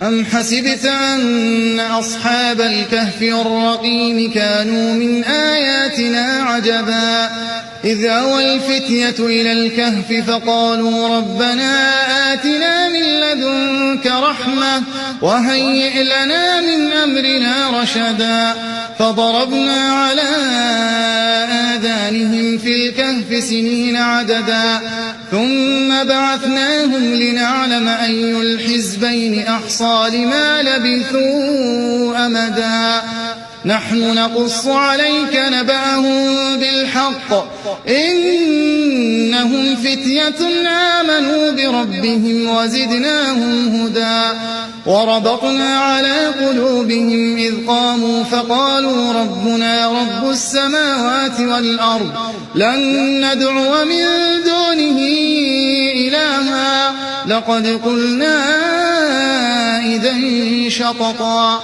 أم حسبت أن أصحاب الكهف والرقيم كانوا من آياتنا عجبا إذ أوى الفتية إلى الكهف فقالوا ربنا آتنا من لدنك رحمة وهيئ لنا من أمرنا رشدا فضربنا على آذانهم في الكهف سنين عددا ثم بعثناهم لنعلم أي الحزبين أحصى لما لبثوا أمدا نحن نقص عليك نبأهم بالحق إنهم فتية آمنوا بربهم وزدناهم هدى وربطنا على قلوبهم إذ قاموا فقالوا ربنا رب السماوات والأرض لن ندعو من دونه إلها لقد قلنا إذا شططا